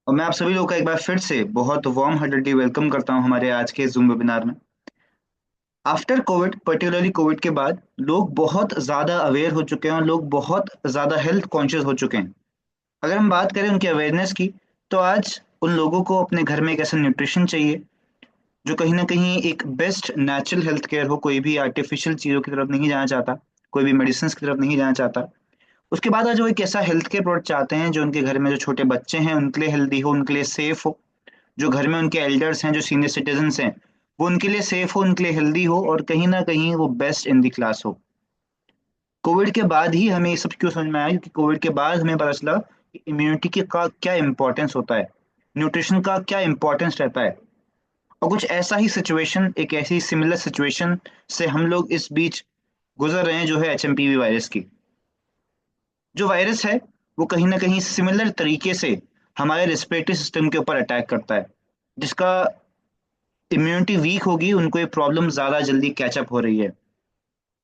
और मैं आप सभी लोगों का एक बार फिर से बहुत वार्म हार्टेडली वेलकम करता हूं हमारे आज के जूम वेबिनार में। आफ्टर कोविड, पर्टिकुलरली कोविड के बाद लोग बहुत ज़्यादा अवेयर हो चुके हैं और लोग बहुत ज़्यादा हेल्थ कॉन्शियस हो चुके हैं। अगर हम बात करें उनकी अवेयरनेस की, तो आज उन लोगों को अपने घर में एक ऐसा न्यूट्रिशन चाहिए जो कहीं न कहीं एक बेस्ट नेचुरल हेल्थ केयर हो, कोई भी आर्टिफिशियल चीज़ों की तरफ नहीं जाना चाहता, कोई भी मेडिसिन्स की तरफ नहीं जाना चाहता। उसके बाद आज वो एक ऐसा हेल्थ केयर प्रोडक्ट चाहते हैं जो उनके घर में जो छोटे बच्चे हैं उनके लिए हेल्दी हो, उनके लिए सेफ हो। जो घर में उनके एल्डर्स हैं, जो सीनियर सिटीजन्स हैं, वो उनके लिए सेफ हो, उनके लिए हेल्दी हो और कहीं न कहीं वो बेस्ट इन द क्लास हो। कोविड के बाद ही हमें ये सब क्यों समझ में आया, क्योंकि कोविड के बाद हमें पता चला कि इम्यूनिटी के का क्या इम्पोर्टेंस होता है, न्यूट्रिशन का क्या इम्पोर्टेंस रहता है। और कुछ ऐसा ही सिचुएशन, एक ऐसी सिमिलर सिचुएशन से हम लोग इस बीच गुज़र रहे हैं, जो है एचएमपीवी वायरस की। जो वायरस है, वो कहीं न कहीं सिमिलर तरीके से हमारे रेस्पिरेटरी सिस्टम के ऊपर अटैक करता है, जिसका इम्यूनिटी वीक होगी, उनको ये प्रॉब्लम ज़्यादा जल्दी कैच अप हो रही है।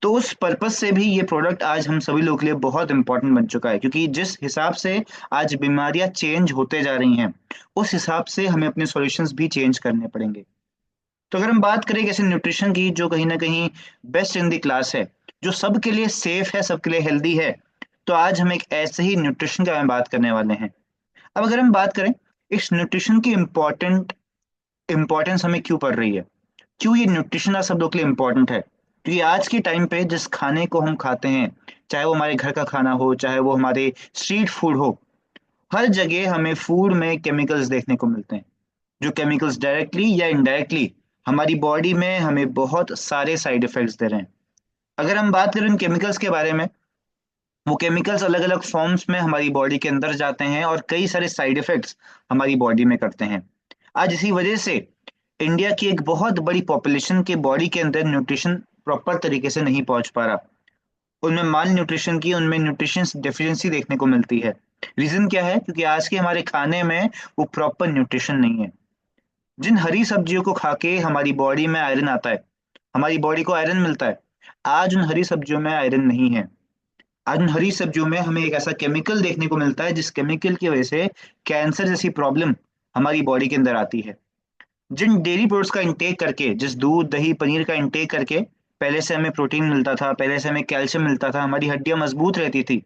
तो उस पर्पज़ से भी ये प्रोडक्ट आज हम सभी लोगों के लिए बहुत इम्पोर्टेंट बन चुका है, क्योंकि जिस हिसाब से आज बीमारियाँ चेंज होते जा रही हैं, उस हिसाब से हमें अपने सॉल्यूशंस भी चेंज करने पड़ेंगे। तो अगर हम बात करें एक ऐसे न्यूट्रिशन की जो कहीं न कहीं बेस्ट इन द क्लास है, जो सबके लिए सेफ है, सबके लिए हेल्दी है, तो आज हम एक ऐसे ही न्यूट्रिशन के बारे में बात करने वाले हैं। अब अगर हम बात करें इस न्यूट्रिशन की इम्पोर्टेंस हमें क्यों पड़ रही है? क्यों ये न्यूट्रिशन आज सब लोग के लिए इम्पोर्टेंट है? क्योंकि आज के टाइम पे जिस खाने को हम खाते हैं, चाहे वो हमारे घर का खाना हो, चाहे वो हमारे स्ट्रीट फूड हो, हर जगह हमें फूड में केमिकल्स देखने को मिलते हैं, जो केमिकल्स डायरेक्टली या इनडायरेक्टली हमारी बॉडी में हमें बहुत सारे साइड इफेक्ट्स दे रहे हैं। अगर हम बात करें उन केमिकल्स के बारे में, वो केमिकल्स अलग-अलग फॉर्म्स में हमारी बॉडी के अंदर जाते हैं और कई सारे साइड इफेक्ट्स हमारी बॉडी में करते हैं। आज इसी वजह से इंडिया की एक बहुत बड़ी पॉपुलेशन के बॉडी के अंदर न्यूट्रिशन प्रॉपर तरीके से नहीं पहुंच पा रहा। उनमें माल न्यूट्रिशन की, उनमें न्यूट्रिशंस डेफिशिएंसी देखने को मिलती है। रीज़न क्या है? क्योंकि आज के हमारे खाने में वो प्रॉपर न्यूट्रिशन नहीं है। जिन हरी सब्जियों को खा के हमारी बॉडी में आयरन आता है, हमारी बॉडी को आयरन मिलता है, आज उन हरी सब्जियों में आयरन नहीं है। आज उन हरी सब्जियों में हमें एक ऐसा केमिकल देखने को मिलता है, जिस केमिकल की वजह से कैंसर जैसी प्रॉब्लम हमारी बॉडी के अंदर आती है। जिन डेयरी प्रोडक्ट्स का इंटेक करके, जिस दूध, दही, पनीर का इंटेक करके पहले से हमें प्रोटीन मिलता था, पहले से हमें कैल्शियम मिलता था, हमारी हड्डियाँ मजबूत रहती थी।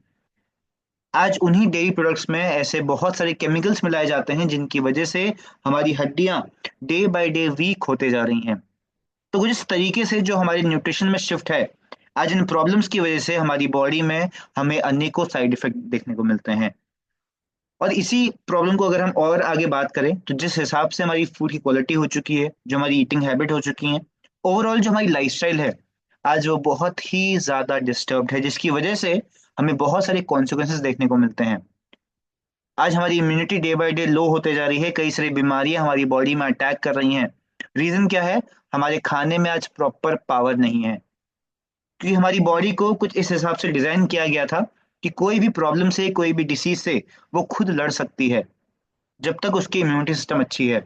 आज उन्हीं डेयरी प्रोडक्ट्स में ऐसे बहुत सारे केमिकल्स मिलाए जाते हैं, जिनकी वजह से हमारी हड्डियाँ डे बाय डे वीक होते जा रही हैं। तो जिस तरीके से जो हमारे न्यूट्रिशन में शिफ्ट है, आज इन प्रॉब्लम्स की वजह से हमारी बॉडी में हमें अनेकों साइड इफ़ेक्ट देखने को मिलते हैं। और इसी प्रॉब्लम को अगर हम और आगे बात करें, तो जिस हिसाब से हमारी फूड की क्वालिटी हो चुकी है, जो हमारी ईटिंग हैबिट हो चुकी हैं, ओवरऑल जो हमारी लाइफ़स्टाइल है, आज वो बहुत ही ज़्यादा डिस्टर्ब्ड है, जिसकी वजह से हमें बहुत सारे कॉन्सिक्वेंसेज़ देखने को मिलते हैं। आज हमारी इम्यूनिटी डे बाय डे लो होते जा रही है, कई सारी बीमारियाँ हमारी बॉडी में अटैक कर रही हैं। रीज़न क्या है? हमारे खाने में आज प्रॉपर पावर नहीं है। क्योंकि हमारी बॉडी को कुछ इस हिसाब से डिज़ाइन किया गया था कि कोई भी प्रॉब्लम से, कोई भी डिसीज़ से वो खुद लड़ सकती है, जब तक उसकी इम्यूनिटी सिस्टम अच्छी है।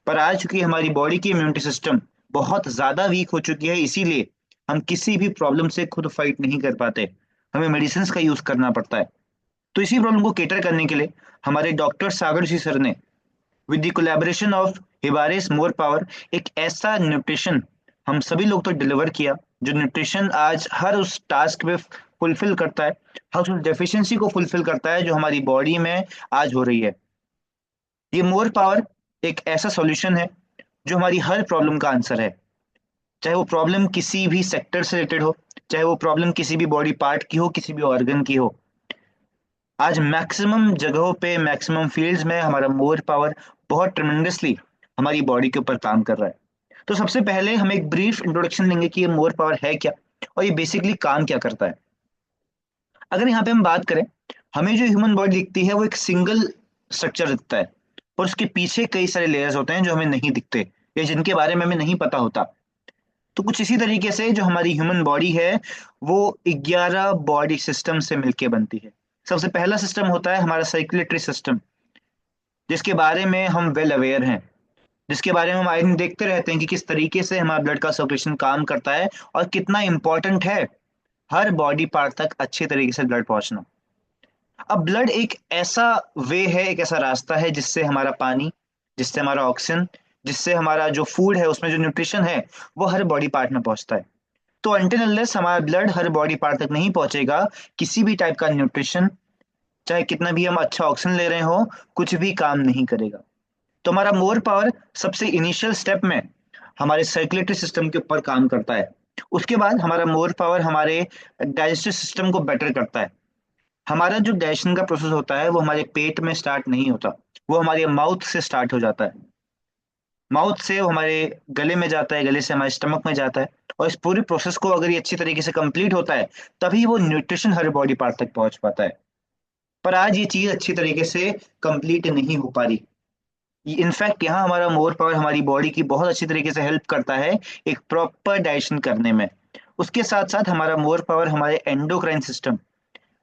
पर आज चूँकि हमारी बॉडी की इम्यूनिटी सिस्टम बहुत ज़्यादा वीक हो चुकी है, इसीलिए हम किसी भी प्रॉब्लम से खुद फाइट नहीं कर पाते। हमें मेडिसिन्स का यूज़ करना पड़ता है। तो इसी प्रॉब्लम को कैटर करने के लिए हमारे डॉक्टर सागर ऋषि सर ने, विद द कोलैबोरेशन ऑफ हिबारिस मोर पावर, एक ऐसा न्यूट्रिशन हम सभी लोग तो डिलीवर किया, जो न्यूट्रिशन आज हर उस टास्क पे फुलफिल करता है, हर उस डेफिशिएंसी को फुलफिल करता है जो हमारी बॉडी में आज हो रही है। ये मोर पावर एक ऐसा सॉल्यूशन है जो हमारी हर प्रॉब्लम का आंसर है। चाहे वो प्रॉब्लम किसी भी सेक्टर से रिलेटेड हो, चाहे वो प्रॉब्लम किसी भी बॉडी पार्ट की हो, किसी भी ऑर्गन की हो। आज मैक्सिमम जगहों पे, मैक्सिमम फील्ड्स में हमारा मोर पावर बहुत ट्रेमेंडसली हमारी बॉडी के ऊपर काम कर रहा है। तो सबसे पहले हम एक ब्रीफ इंट्रोडक्शन लेंगे कि ये मोर पावर है क्या और ये बेसिकली काम क्या करता है। अगर यहाँ पे हम बात करें, हमें जो ह्यूमन बॉडी दिखती है वो एक सिंगल स्ट्रक्चर दिखता है, और उसके पीछे कई सारे लेयर्स होते हैं जो हमें नहीं दिखते या जिनके बारे में हमें नहीं पता होता। तो कुछ इसी तरीके से जो हमारी ह्यूमन बॉडी है, वो 11 बॉडी सिस्टम से मिलके बनती है। सबसे पहला सिस्टम होता है हमारा सर्कुलेटरी सिस्टम, जिसके बारे में हम वेल अवेयर हैं, जिसके बारे में हम आए दिन देखते रहते हैं कि किस तरीके से हमारा ब्लड का सर्कुलेशन काम करता है और कितना इंपॉर्टेंट है हर बॉडी पार्ट तक अच्छे तरीके से ब्लड पहुंचना। अब ब्लड एक ऐसा वे है, एक ऐसा रास्ता है जिससे हमारा पानी, जिससे हमारा ऑक्सीजन, जिससे हमारा जो फूड है उसमें जो न्यूट्रिशन है वो हर बॉडी पार्ट में पहुंचता है। तो अनटिल अनलेस हमारा ब्लड हर बॉडी पार्ट तक नहीं पहुंचेगा, किसी भी टाइप का न्यूट्रिशन, चाहे कितना भी हम अच्छा ऑक्सीजन ले रहे हो, कुछ भी काम नहीं करेगा। तो हमारा मोर पावर सबसे इनिशियल स्टेप में हमारे सर्कुलेटरी सिस्टम के ऊपर काम करता है। उसके बाद हमारा मोर पावर हमारे डाइजेस्टिव सिस्टम को बेटर करता है। हमारा जो डाइजेशन का प्रोसेस होता है वो हमारे पेट में स्टार्ट नहीं होता, वो हमारे माउथ से स्टार्ट हो जाता है। माउथ से वो हमारे गले में जाता है, गले से हमारे स्टमक में जाता है। और इस पूरे प्रोसेस को अगर ये अच्छी तरीके से कंप्लीट होता है, तभी वो न्यूट्रिशन हर बॉडी पार्ट तक पहुंच पाता है। पर आज ये चीज अच्छी तरीके से कंप्लीट नहीं हो पा रही। इनफैक्ट यहाँ हमारा मोर पावर हमारी बॉडी की बहुत अच्छी तरीके से हेल्प करता है एक प्रॉपर डाइजेशन करने में। उसके साथ साथ हमारा मोर पावर हमारे एंडोक्राइन सिस्टम,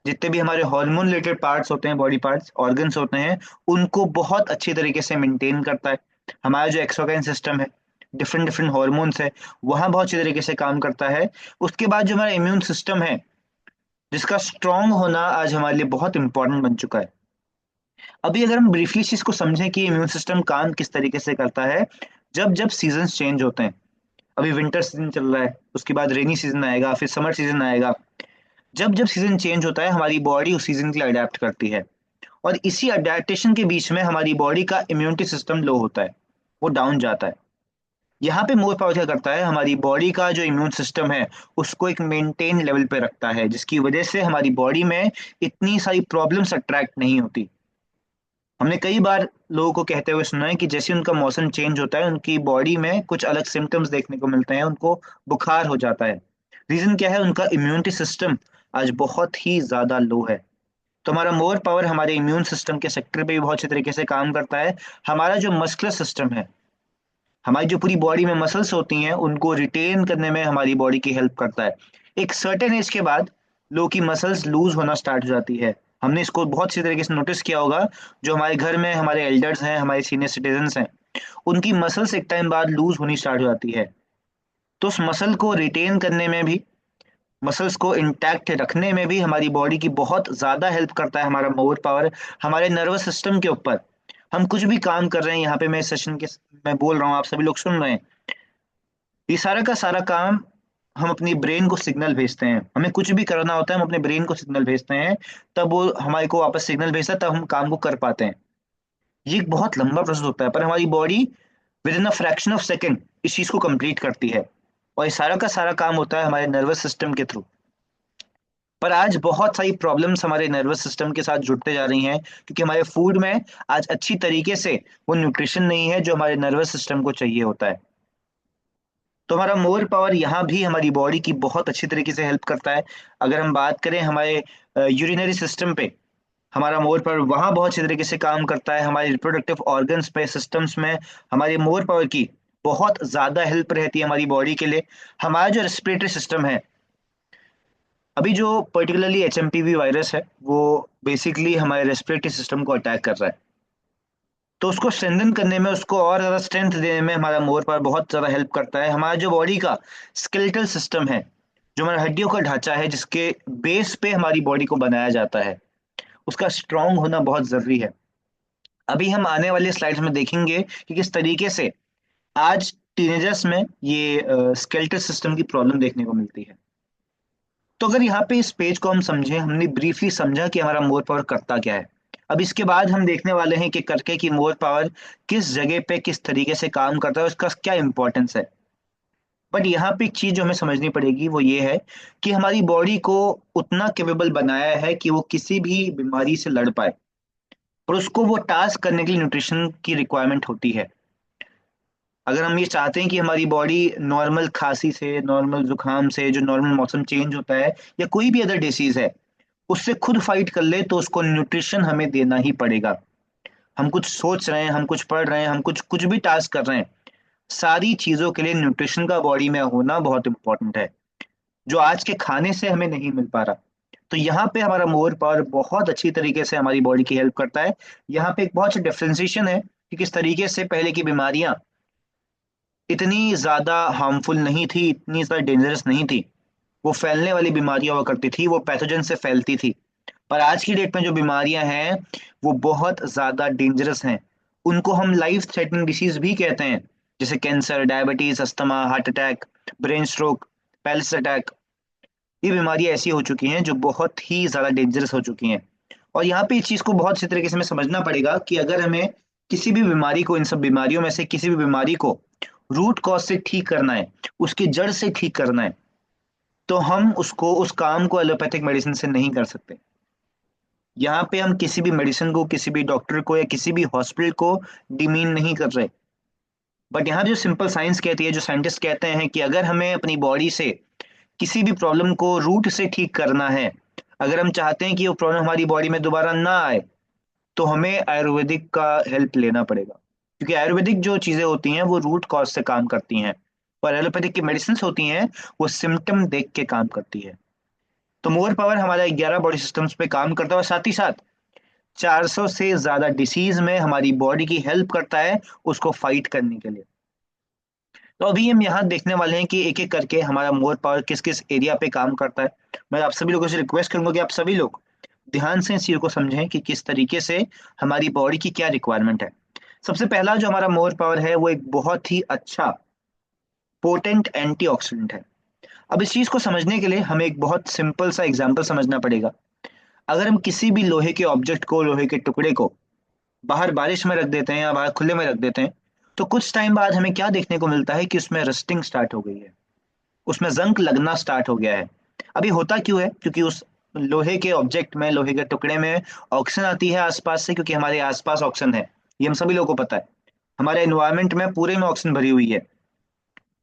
जितने भी हमारे हार्मोन रिलेटेड पार्ट्स होते हैं, बॉडी पार्ट्स, ऑर्गन्स होते हैं, उनको बहुत अच्छी तरीके से मेंटेन करता है। हमारा जो एक्सोक्राइन सिस्टम है, डिफरेंट डिफरेंट हार्मोन्स है, वहाँ बहुत अच्छी तरीके से काम करता है। उसके बाद जो हमारा इम्यून सिस्टम है, जिसका स्ट्रांग होना आज हमारे लिए बहुत इंपॉर्टेंट बन चुका है। अभी अगर हम ब्रीफली इस चीज को समझें कि इम्यून सिस्टम काम किस तरीके से करता है, जब जब सीजन चेंज होते हैं, अभी विंटर सीजन चल रहा है, उसके बाद रेनी सीजन आएगा, फिर समर सीजन आएगा। जब जब सीजन चेंज होता है हमारी बॉडी उस सीजन के लिए अडेप्ट करती है। और इसी अडेप्टेशन के बीच में हमारी बॉडी का इम्यूनिटी सिस्टम लो होता है, वो डाउन जाता है। यहाँ पे मोर पावर क्या करता है, हमारी बॉडी का जो इम्यून सिस्टम है उसको एक मेंटेन लेवल पे रखता है, जिसकी वजह से हमारी बॉडी में इतनी सारी प्रॉब्लम्स अट्रैक्ट नहीं होती। हमने कई बार लोगों को कहते हुए सुना है कि जैसे उनका मौसम चेंज होता है उनकी बॉडी में कुछ अलग सिम्टम्स देखने को मिलते हैं, उनको बुखार हो जाता है। रीजन क्या है, उनका इम्यूनिटी सिस्टम आज बहुत ही ज्यादा लो है। तो हमारा मोर पावर हमारे इम्यून सिस्टम के सेक्टर पे भी बहुत अच्छे तरीके से काम करता है। हमारा जो मस्कुलर सिस्टम है, हमारी जो पूरी बॉडी में मसल्स होती हैं, उनको रिटेन करने में हमारी बॉडी की हेल्प करता है। एक सर्टेन एज के बाद लोगों की मसल्स लूज होना स्टार्ट हो जाती है। हमने इसको बहुत सी तरीके से नोटिस किया होगा। जो हमारे घर में हमारे एल्डर्स हैं, हमारे सीनियर सिटीजन्स हैं, उनकी मसल्स एक टाइम बाद लूज होनी स्टार्ट हो जाती है। तो उस मसल को रिटेन करने में भी, मसल्स को इंटैक्ट रखने में भी हमारी बॉडी की बहुत ज्यादा हेल्प करता है हमारा मोर पावर। हमारे नर्वस सिस्टम के ऊपर हम कुछ भी काम कर रहे हैं, यहाँ पे मैं सेशन के मैं बोल रहा हूँ, आप सभी लोग सुन रहे हैं, ये सारा का सारा काम हम अपनी ब्रेन को सिग्नल भेजते हैं। हमें कुछ भी करना होता है हम अपने ब्रेन को सिग्नल भेजते हैं, तब वो हमारे को वापस सिग्नल भेजता है, तब हम काम को कर पाते हैं। ये एक बहुत लंबा प्रोसेस होता है, पर हमारी body with in a fraction of second इस चीज को कंप्लीट करती है। और ये सारा का सारा काम होता है हमारे नर्वस सिस्टम के थ्रू। पर आज बहुत सारी प्रॉब्लम्स हमारे नर्वस सिस्टम के साथ जुड़ते जा रही हैं, क्योंकि हमारे फूड में आज अच्छी तरीके से वो न्यूट्रिशन नहीं है जो हमारे नर्वस सिस्टम को चाहिए होता है। तो हमारा मोर पावर यहाँ भी हमारी बॉडी की बहुत अच्छी तरीके से हेल्प करता है। अगर हम बात करें हमारे यूरिनरी सिस्टम पे, हमारा मोर पावर वहाँ बहुत अच्छी तरीके से काम करता है। हमारे रिप्रोडक्टिव ऑर्गन्स पे, सिस्टम्स में हमारे मोर पावर की बहुत ज्यादा हेल्प रहती है हमारी बॉडी के लिए। हमारा जो रेस्पिरेटरी सिस्टम है, अभी जो पर्टिकुलरली एचएमपीवी वायरस है, वो बेसिकली हमारे रेस्पिरेटरी सिस्टम को अटैक कर रहा है। तो उसको स्ट्रेंथन करने में, उसको और ज्यादा स्ट्रेंथ देने में हमारा मोर पावर बहुत ज्यादा हेल्प करता है। हमारा जो बॉडी का स्केलेटल सिस्टम है, जो हमारा हड्डियों का ढांचा है, जिसके बेस पे हमारी बॉडी को बनाया जाता है, उसका स्ट्रांग होना बहुत जरूरी है। अभी हम आने वाले स्लाइड्स में देखेंगे कि किस तरीके से आज टीनेजर्स में ये स्केलेटल सिस्टम की प्रॉब्लम देखने को मिलती है। तो अगर यहाँ पे इस पेज को हम समझें, हमने ब्रीफली समझा कि हमारा मोर पावर करता क्या है। अब इसके बाद हम देखने वाले हैं कि करके कि मोर पावर किस जगह पे किस तरीके से काम करता है, उसका क्या इंपॉर्टेंस है। बट यहाँ पे एक चीज जो हमें समझनी पड़ेगी वो ये है कि हमारी बॉडी को उतना केपेबल बनाया है कि वो किसी भी बीमारी से लड़ पाए, पर उसको वो टास्क करने के लिए न्यूट्रिशन की रिक्वायरमेंट होती है। अगर हम ये चाहते हैं कि हमारी बॉडी नॉर्मल खांसी से, नॉर्मल जुकाम से, जो नॉर्मल मौसम चेंज होता है, या कोई भी अदर डिसीज है, उससे खुद फाइट कर ले, तो उसको न्यूट्रिशन हमें देना ही पड़ेगा। हम कुछ सोच रहे हैं, हम कुछ पढ़ रहे हैं, हम कुछ कुछ भी टास्क कर रहे हैं, सारी चीजों के लिए न्यूट्रिशन का बॉडी में होना बहुत इंपॉर्टेंट है, जो आज के खाने से हमें नहीं मिल पा रहा। तो यहाँ पे हमारा मोर पावर बहुत अच्छी तरीके से हमारी बॉडी की हेल्प करता है। यहाँ पे एक बहुत अच्छा डिफ्रेंसिएशन है कि किस तरीके से पहले की बीमारियां इतनी ज्यादा हार्मफुल नहीं थी, इतनी ज्यादा डेंजरस नहीं थी। वो फैलने वाली बीमारियां हुआ करती थी, वो पैथोजन से फैलती थी। पर आज की डेट में जो बीमारियां हैं वो बहुत ज्यादा डेंजरस हैं। उनको हम लाइफ थ्रेटनिंग डिसीज भी कहते हैं, जैसे cancer, diabetes, asthma, heart attack, brain stroke, palace attack. ये बीमारियां ऐसी हो चुकी हैं जो बहुत ही ज्यादा डेंजरस हो चुकी हैं। और यहाँ पे इस चीज को बहुत अच्छी तरीके से हमें समझना पड़ेगा कि अगर हमें किसी भी बीमारी को, इन सब बीमारियों में से किसी भी बीमारी को रूट कॉज से ठीक करना है, उसकी जड़ से ठीक करना है, तो हम उसको, उस काम को एलोपैथिक मेडिसिन से नहीं कर सकते। यहाँ पे हम किसी भी मेडिसिन को, किसी भी डॉक्टर को या किसी भी हॉस्पिटल को डिमीन नहीं कर रहे। बट यहाँ जो सिंपल साइंस कहती है, जो साइंटिस्ट कहते हैं कि अगर हमें अपनी बॉडी से किसी भी प्रॉब्लम को रूट से ठीक करना है, अगर हम चाहते हैं कि वो प्रॉब्लम हमारी बॉडी में दोबारा ना आए, तो हमें आयुर्वेदिक का हेल्प लेना पड़ेगा। क्योंकि आयुर्वेदिक जो चीजें होती हैं वो रूट कॉज से काम करती हैं, और एलोपैथिक की मेडिसिन होती हैं वो सिम्टम देख के काम करती है। तो मोर पावर हमारा 11 बॉडी सिस्टम्स पे काम करता है, और साथ ही साथ 400 से ज्यादा डिसीज में हमारी बॉडी की हेल्प करता है उसको फाइट करने के लिए। तो अभी हम यहाँ देखने वाले हैं कि एक एक करके हमारा मोर पावर किस किस एरिया पे काम करता है। मैं आप सभी लोगों से रिक्वेस्ट करूंगा कि आप सभी लोग ध्यान से इस चीज को समझें कि किस तरीके से हमारी बॉडी की क्या रिक्वायरमेंट है। सबसे पहला जो हमारा मोर पावर है वो एक बहुत ही अच्छा पोटेंट एंटीऑक्सीडेंट है। अब इस चीज को समझने के लिए हमें एक बहुत सिंपल सा एग्जांपल समझना पड़ेगा। अगर हम किसी भी लोहे के ऑब्जेक्ट को, लोहे के टुकड़े को बाहर बारिश में रख देते हैं या बाहर खुले में रख देते हैं, तो कुछ टाइम बाद हमें क्या देखने को मिलता है कि उसमें रस्टिंग स्टार्ट हो गई है, उसमें जंग लगना स्टार्ट हो गया है। अभी होता क्यों है? क्योंकि उस लोहे के ऑब्जेक्ट में, लोहे के टुकड़े में ऑक्सीजन आती है आसपास से, क्योंकि हमारे आसपास ऑक्सीजन है, ये हम सभी लोगों को पता है। हमारे एनवायरनमेंट में पूरे में ऑक्सीजन भरी हुई है,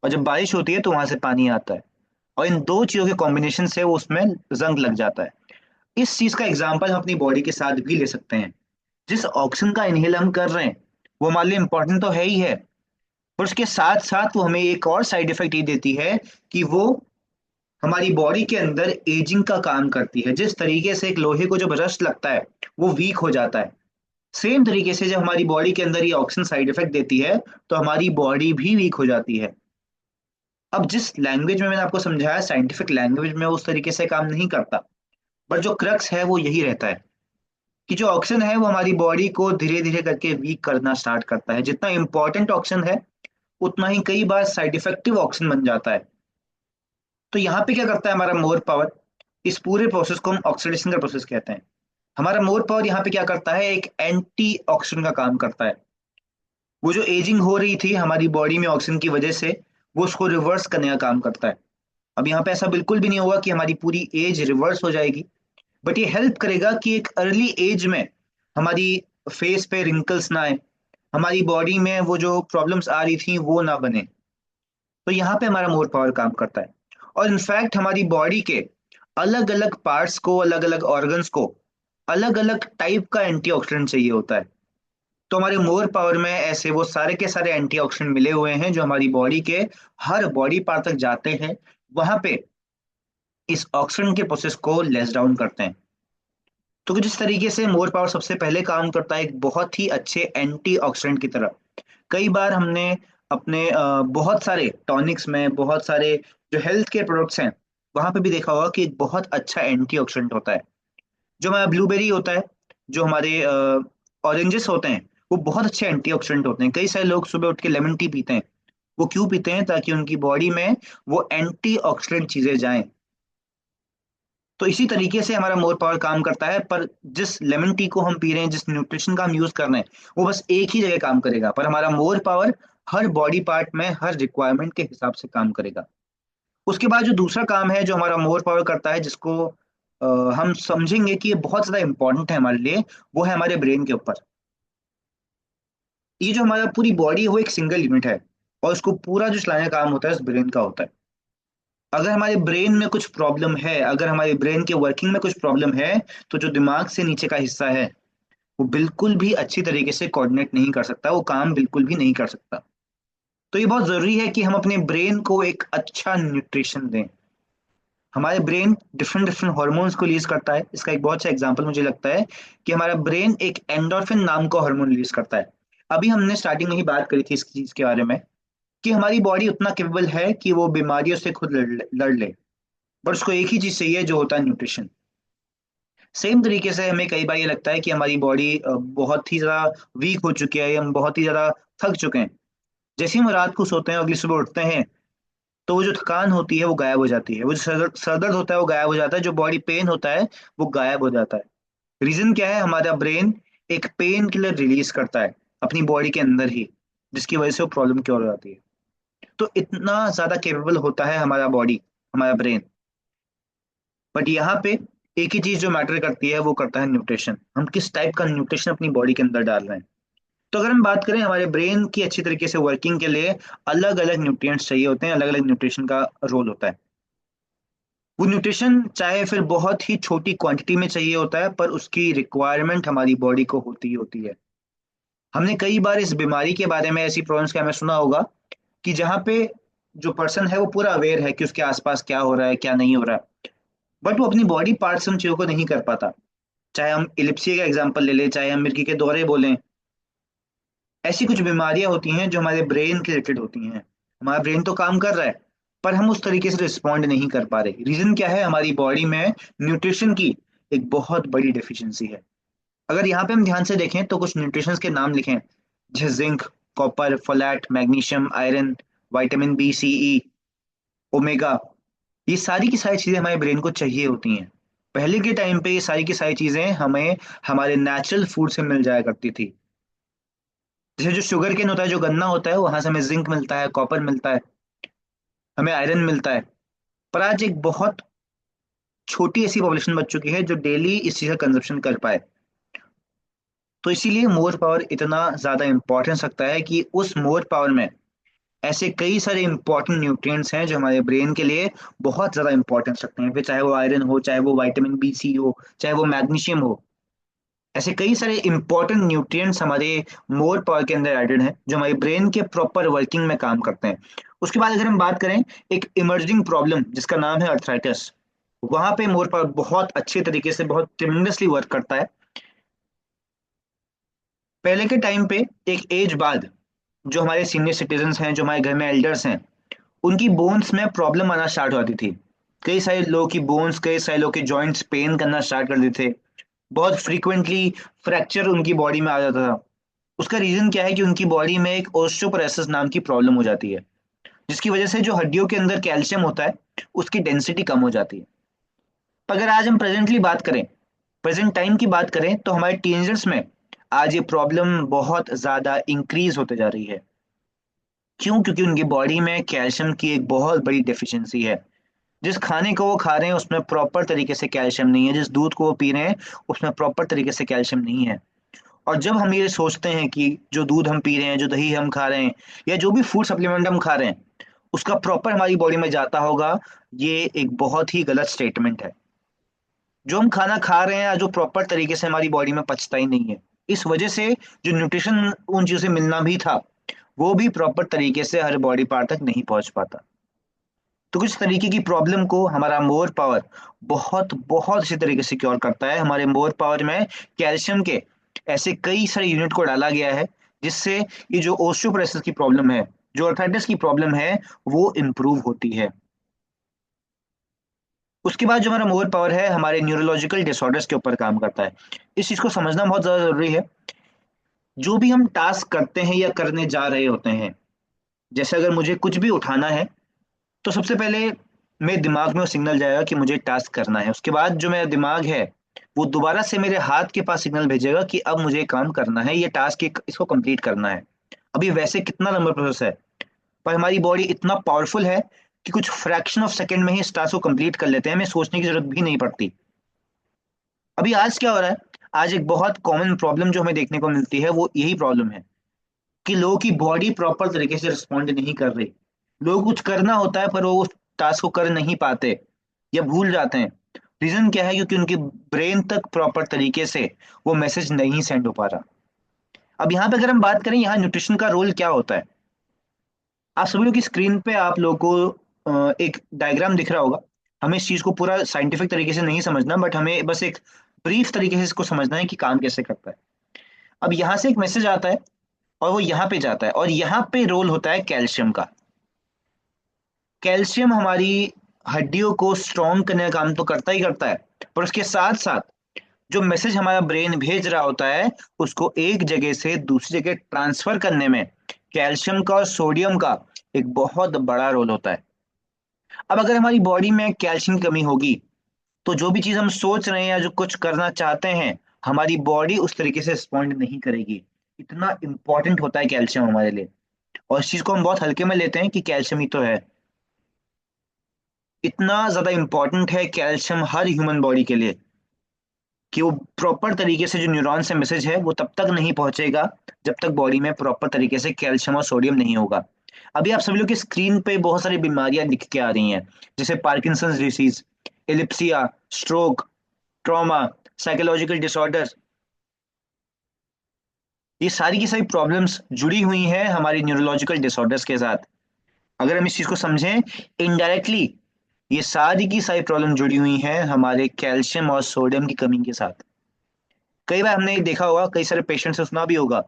और जब बारिश होती है तो वहां से पानी आता है, और इन दो चीजों के कॉम्बिनेशन से वो उसमें जंग लग जाता है। इस चीज का एग्जाम्पल हम अपनी बॉडी के साथ भी ले सकते हैं। जिस ऑक्सीजन का इनहेल हम कर रहे हैं वो हमारे लिए इंपॉर्टेंट तो है ही है, पर उसके साथ साथ वो हमें एक और साइड इफेक्ट ये देती है कि वो हमारी बॉडी के अंदर एजिंग का काम करती है। जिस तरीके से एक लोहे को जब रस्ट लगता है वो वीक हो जाता है, सेम तरीके से जब हमारी बॉडी के अंदर ये ऑक्सीजन साइड इफेक्ट देती है तो हमारी बॉडी भी वीक हो जाती है। अब जिस लैंग्वेज में मैंने आपको समझाया, साइंटिफिक लैंग्वेज में उस तरीके से काम नहीं करता, बट जो क्रक्स है वो यही रहता है कि जो ऑक्सीजन है वो हमारी बॉडी को धीरे धीरे करके वीक करना स्टार्ट करता है। जितना इंपॉर्टेंट ऑक्सीजन है उतना ही कई बार साइड इफेक्टिव ऑक्सीजन बन जाता है। तो यहाँ पे क्या करता है हमारा मोर पावर? इस पूरे प्रोसेस को हम ऑक्सीडेशन का प्रोसेस कहते हैं। हमारा मोर पावर यहाँ पे क्या करता है? एक एंटी ऑक्सीडेंट का काम करता है। वो जो एजिंग हो रही थी हमारी बॉडी में ऑक्सीजन की वजह से, वो उसको रिवर्स करने का काम करता है। अब यहाँ पे ऐसा बिल्कुल भी नहीं होगा कि हमारी पूरी एज रिवर्स हो जाएगी, बट ये हेल्प करेगा कि एक अर्ली एज में हमारी फेस पे रिंकल्स ना आए, हमारी बॉडी में वो जो प्रॉब्लम्स आ रही थी वो ना बने। तो यहाँ पे हमारा मोर पावर काम करता है। और इनफैक्ट हमारी बॉडी के अलग अलग पार्ट्स को, अलग अलग ऑर्गन्स को अलग अलग टाइप का एंटीऑक्सीडेंट चाहिए होता है। तो हमारे मोर पावर में ऐसे वो सारे के सारे एंटीऑक्सीडेंट मिले हुए हैं जो हमारी बॉडी के हर बॉडी पार्ट तक जाते हैं, वहां पे इस ऑक्सीजन के प्रोसेस को लेस डाउन करते हैं। तो जिस तरीके से मोर पावर सबसे पहले काम करता है एक बहुत ही अच्छे एंटीऑक्सीडेंट की तरह। कई बार हमने अपने बहुत सारे टॉनिक्स में, बहुत सारे जो हेल्थ केयर प्रोडक्ट्स हैं वहां पे भी देखा होगा कि एक बहुत अच्छा एंटीऑक्सीडेंट होता है। जो हमारा ब्लूबेरी होता है, जो हमारे ऑरेंजेस होते हैं, वो बहुत अच्छे एंटीऑक्सीडेंट होते हैं। कई सारे लोग सुबह उठ के लेमन टी पीते हैं। वो क्यों पीते हैं? ताकि उनकी बॉडी में वो एंटीऑक्सीडेंट चीजें जाएं। तो इसी तरीके से हमारा मोर पावर काम करता है। पर जिस लेमन टी को हम पी रहे हैं, जिस न्यूट्रिशन का हम यूज कर रहे हैं, वो बस एक ही जगह काम करेगा, पर हमारा मोर पावर हर बॉडी पार्ट में, हर रिक्वायरमेंट के हिसाब से काम करेगा। उसके बाद जो दूसरा काम है जो हमारा मोर पावर करता है, जिसको अ, हम समझेंगे कि ये बहुत ज्यादा इंपॉर्टेंट है हमारे लिए, वो है हमारे ब्रेन के ऊपर। ये जो हमारा पूरी बॉडी है वो एक सिंगल यूनिट है, और उसको पूरा जो चलाने का काम होता है उस ब्रेन का होता है। अगर हमारे ब्रेन में कुछ प्रॉब्लम है, अगर हमारे ब्रेन के वर्किंग में कुछ प्रॉब्लम है, तो जो दिमाग से नीचे का हिस्सा है वो बिल्कुल भी अच्छी तरीके से कोऑर्डिनेट नहीं कर सकता, वो काम बिल्कुल भी नहीं कर सकता। तो ये बहुत जरूरी है कि हम अपने ब्रेन को एक अच्छा न्यूट्रिशन दें। हमारे ब्रेन डिफरेंट डिफरेंट हॉर्मोन्स को रिलीज करता है। इसका एक बहुत अच्छा एग्जांपल मुझे लगता है कि हमारा ब्रेन एक एंडोर्फिन नाम का हार्मोन रिलीज करता है। अभी हमने स्टार्टिंग में ही बात करी थी इस चीज के बारे में कि हमारी बॉडी उतना केपेबल है कि वो बीमारियों से खुद लड़ ले, बट उसको एक ही चीज चाहिए जो होता है न्यूट्रिशन। सेम तरीके से हमें कई बार ये लगता है कि हमारी बॉडी बहुत ही ज्यादा वीक हो चुकी है, या हम बहुत ही ज्यादा थक चुके हैं। जैसे ही हम रात को सोते हैं और अगली सुबह उठते हैं, तो वो जो थकान होती है वो गायब हो जाती है, वो जो सर दर्द होता है वो गायब हो जाता है, जो बॉडी पेन होता है वो गायब हो जाता है। रीजन क्या है? हमारा ब्रेन एक पेन किलर रिलीज करता है अपनी बॉडी के अंदर ही, जिसकी वजह से वो प्रॉब्लम क्योर हो जाती है। तो इतना ज्यादा केपेबल होता है हमारा बॉडी, हमारा ब्रेन। बट यहाँ पे एक ही चीज जो मैटर करती है वो करता है न्यूट्रिशन। हम किस टाइप का न्यूट्रिशन अपनी बॉडी के अंदर डाल रहे हैं। तो अगर हम बात करें हमारे ब्रेन की अच्छी तरीके से वर्किंग के लिए, अलग अलग न्यूट्रिएंट्स चाहिए होते हैं, अलग अलग न्यूट्रिशन का रोल होता है। वो न्यूट्रिशन चाहे फिर बहुत ही छोटी क्वांटिटी में चाहिए होता है, पर उसकी रिक्वायरमेंट हमारी बॉडी को होती ही होती है। हमने कई बार इस बीमारी के बारे में, ऐसी प्रॉब्लम्स का हमें सुना होगा कि जहाँ पे जो पर्सन है वो पूरा अवेयर है कि उसके आसपास क्या हो रहा है क्या नहीं हो रहा है, बट वो अपनी बॉडी पार्ट से उन चीजों को नहीं कर पाता। चाहे हम इलिप्सी का एग्जांपल ले लें, चाहे हम मिर्गी के दौरे बोलें, ऐसी कुछ बीमारियां होती हैं जो हमारे ब्रेन के रिलेटेड होती हैं। हमारा ब्रेन तो काम कर रहा है, पर हम उस तरीके से रिस्पॉन्ड नहीं कर पा रहे। रीजन क्या है? हमारी बॉडी में न्यूट्रिशन की एक बहुत बड़ी डेफिशिएंसी है। अगर यहाँ पे हम ध्यान से देखें तो कुछ न्यूट्रिशन के नाम लिखें, जैसे zinc, copper, folate, magnesium, iron, vitamin B, C, E, omega, ये सारी की सारी चीजें हमारे ब्रेन को चाहिए होती हैं। पहले के टाइम पे ये सारी की सारी चीजें हमें हमारे नेचुरल फूड से मिल जाया करती थी। जैसे जो शुगर केन होता है, जो गन्ना होता है, वहां से हमें जिंक मिलता है, कॉपर मिलता है, हमें आयरन मिलता है। पर आज एक बहुत छोटी ऐसी पॉपुलेशन बच चुकी है जो डेली इस चीज का कंजप्शन कर पाए। तो इसीलिए मोर पावर इतना ज्यादा इंपॉर्टेंस रखता है कि उस मोर पावर में ऐसे कई सारे इंपॉर्टेंट न्यूट्रिएंट्स हैं जो हमारे ब्रेन के लिए बहुत ज्यादा इंपॉर्टेंस रखते हैं। फिर चाहे वो आयरन हो, चाहे वो विटामिन बी, सी हो, चाहे वो मैग्नीशियम हो, ऐसे कई सारे इंपॉर्टेंट न्यूट्रिएंट्स हमारे मोर पावर के अंदर एडेड हैं जो हमारे ब्रेन के प्रॉपर वर्किंग में काम करते हैं। उसके बाद अगर हम बात करें एक इमर्जिंग प्रॉब्लम जिसका नाम है अर्थराइटिस, वहां पे मोर पावर बहुत अच्छे तरीके से, बहुत ट्रिमेंडसली वर्क करता है। पहले के टाइम पे एक एज बाद जो हमारे सीनियर सिटीजन्स हैं, जो हमारे घर में एल्डर्स हैं, उनकी बोन्स में प्रॉब्लम आना स्टार्ट हो जाती थी। कई सारे लोगों की बोन्स, कई सारे लोगों के जॉइंट्स पेन करना स्टार्ट कर देते थे। बहुत फ्रीक्वेंटली फ्रैक्चर उनकी बॉडी में आ जाता था। उसका रीजन क्या है कि उनकी बॉडी में एक ओस्टियोपोरोसिस नाम की प्रॉब्लम हो जाती है, जिसकी वजह से जो हड्डियों के अंदर कैल्शियम होता है उसकी डेंसिटी कम हो जाती है। पर अगर आज हम प्रेजेंटली बात करें, प्रेजेंट टाइम की बात करें, तो हमारे टीनेजर्स में आज ये प्रॉब्लम बहुत ज्यादा इंक्रीज होते जा रही है। क्यों? क्योंकि उनकी बॉडी में कैल्शियम की एक बहुत बड़ी डेफिशिएंसी है। जिस खाने को वो खा रहे हैं उसमें प्रॉपर तरीके से कैल्शियम नहीं है, जिस दूध को वो पी रहे हैं उसमें प्रॉपर तरीके से कैल्शियम नहीं है। और जब हम ये सोचते हैं कि जो दूध हम पी रहे हैं, जो दही हम खा रहे हैं, या जो भी फूड सप्लीमेंट हम खा रहे हैं, उसका प्रॉपर हमारी बॉडी में जाता होगा, ये एक बहुत ही गलत स्टेटमेंट है। जो हम खाना खा रहे हैं जो प्रॉपर तरीके से हमारी बॉडी में पचता ही नहीं है। इस वजह से जो न्यूट्रिशन उन चीजों से मिलना भी था, वो भी प्रॉपर तरीके से हर बॉडी पार्ट तक नहीं पहुंच पाता। तो कुछ तरीके की प्रॉब्लम को हमारा मोर पावर बहुत बहुत अच्छी तरीके से क्योर करता है। हमारे मोर पावर में कैल्शियम के ऐसे कई सारे यूनिट को डाला गया है, जिससे ये जो ओस्टियोपोरोसिस की प्रॉब्लम है, जो अर्थराइटिस की प्रॉब्लम है, वो इम्प्रूव होती है। उसके बाद जो हमारा मोर पावर है हमारे न्यूरोलॉजिकल डिसऑर्डर्स के ऊपर काम करता है। इस चीज को समझना बहुत ज्यादा जरूरी है। जो भी हम टास्क करते हैं या करने जा रहे होते हैं, जैसे अगर मुझे कुछ भी उठाना है, तो सबसे पहले मेरे दिमाग में वो सिग्नल जाएगा कि मुझे टास्क करना है। उसके बाद जो मेरा दिमाग है वो दोबारा से मेरे हाथ के पास सिग्नल भेजेगा कि अब मुझे काम करना है, ये टास्क इसको कंप्लीट करना है। अभी वैसे कितना लंबा प्रोसेस है, पर हमारी बॉडी इतना पावरफुल है कि कुछ फ्रैक्शन ऑफ सेकंड में ही इस टास्क को कंप्लीट कर लेते हैं, हमें सोचने की जरूरत भी नहीं पड़ती। अभी आज क्या हो रहा है? आज एक बहुत कॉमन प्रॉब्लम जो हमें देखने को मिलती है वो यही प्रॉब्लम है कि लोगों की बॉडी प्रॉपर तरीके से रिस्पॉन्ड नहीं कर रही। लोग कुछ करना होता है पर वो उस टास्क को कर नहीं पाते या भूल जाते हैं। रीजन क्या है? क्योंकि उनके ब्रेन तक प्रॉपर तरीके से वो मैसेज नहीं सेंड हो पा रहा। अब यहाँ पे अगर हम बात करें यहाँ न्यूट्रिशन का रोल क्या होता है, आप सभी लोग की स्क्रीन पे आप लोगों को एक डायग्राम दिख रहा होगा। हमें इस चीज को पूरा साइंटिफिक तरीके से नहीं समझना, बट हमें बस एक ब्रीफ तरीके से इसको समझना है कि काम कैसे करता है। अब यहाँ से एक मैसेज आता है और वो यहाँ पे जाता है, और यहाँ पे रोल होता है कैल्शियम का। कैल्शियम हमारी हड्डियों को स्ट्रॉन्ग करने का काम तो करता ही करता है, पर उसके साथ साथ जो मैसेज हमारा ब्रेन भेज रहा होता है उसको एक जगह से दूसरी जगह ट्रांसफर करने में कैल्शियम का और सोडियम का एक बहुत बड़ा रोल होता है। अब अगर हमारी बॉडी में कैल्शियम की कमी होगी तो जो भी चीज हम सोच रहे हैं या जो कुछ करना चाहते हैं हमारी बॉडी उस तरीके से रिस्पॉन्ड नहीं करेगी। इतना इंपॉर्टेंट होता है कैल्शियम हमारे लिए, और इस चीज को हम बहुत हल्के में लेते हैं कि कैल्शियम ही तो है। इतना ज्यादा इंपॉर्टेंट है कैल्शियम हर ह्यूमन बॉडी के लिए कि वो प्रॉपर तरीके से जो न्यूरॉन से मैसेज है वो तब तक नहीं पहुंचेगा जब तक बॉडी में प्रॉपर तरीके से कैल्शियम और सोडियम नहीं होगा। अभी आप सभी लोग की स्क्रीन पे बहुत सारी बीमारियां दिख के आ रही हैं, जैसे पार्किंसंस डिसीज, एलिप्सिया, स्ट्रोक, ट्रॉमा, साइकोलॉजिकल डिसऑर्डर। ये सारी की सारी प्रॉब्लम्स जुड़ी हुई हैं हमारी न्यूरोलॉजिकल डिसऑर्डर्स के साथ। अगर हम इस चीज को समझें इनडायरेक्टली, ये सारी की सारी प्रॉब्लम जुड़ी हुई हैं हमारे कैल्शियम और सोडियम की कमी के साथ। कई बार हमने देखा होगा, कई सारे पेशेंट से सुना भी होगा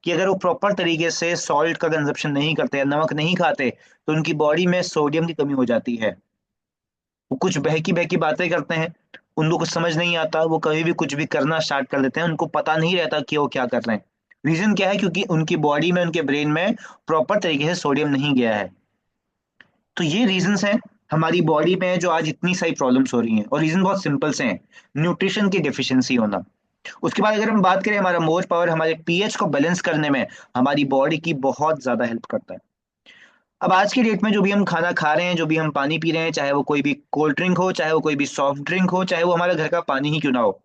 कि अगर वो प्रॉपर तरीके से सॉल्ट का कंजप्शन नहीं करते या नमक नहीं खाते तो उनकी बॉडी में सोडियम की कमी हो जाती है। वो कुछ बहकी बहकी बातें करते हैं, उनको कुछ समझ नहीं आता, वो कभी भी कुछ भी करना स्टार्ट कर देते हैं, उनको पता नहीं रहता कि वो क्या कर रहे हैं। रीजन क्या है? क्योंकि उनकी बॉडी में, उनके ब्रेन में प्रॉपर तरीके से सोडियम नहीं गया है। तो ये रीजंस हैं हमारी बॉडी में जो आज इतनी सारी प्रॉब्लम्स हो रही हैं, और रीजन बहुत सिंपल से हैं। न्यूट्रिशन की डेफिशिएंसी होना। उसके बाद अगर हम बात करें हमारा मोर पावर हमारे पीएच को बैलेंस करने में हमारी बॉडी की बहुत ज्यादा हेल्प करता है। अब आज की डेट में जो भी हम खाना खा रहे हैं, जो भी हम पानी पी रहे हैं, चाहे वो कोई भी कोल्ड ड्रिंक हो, चाहे वो कोई भी सॉफ्ट ड्रिंक हो, चाहे वो हमारे घर का पानी ही क्यों ना हो,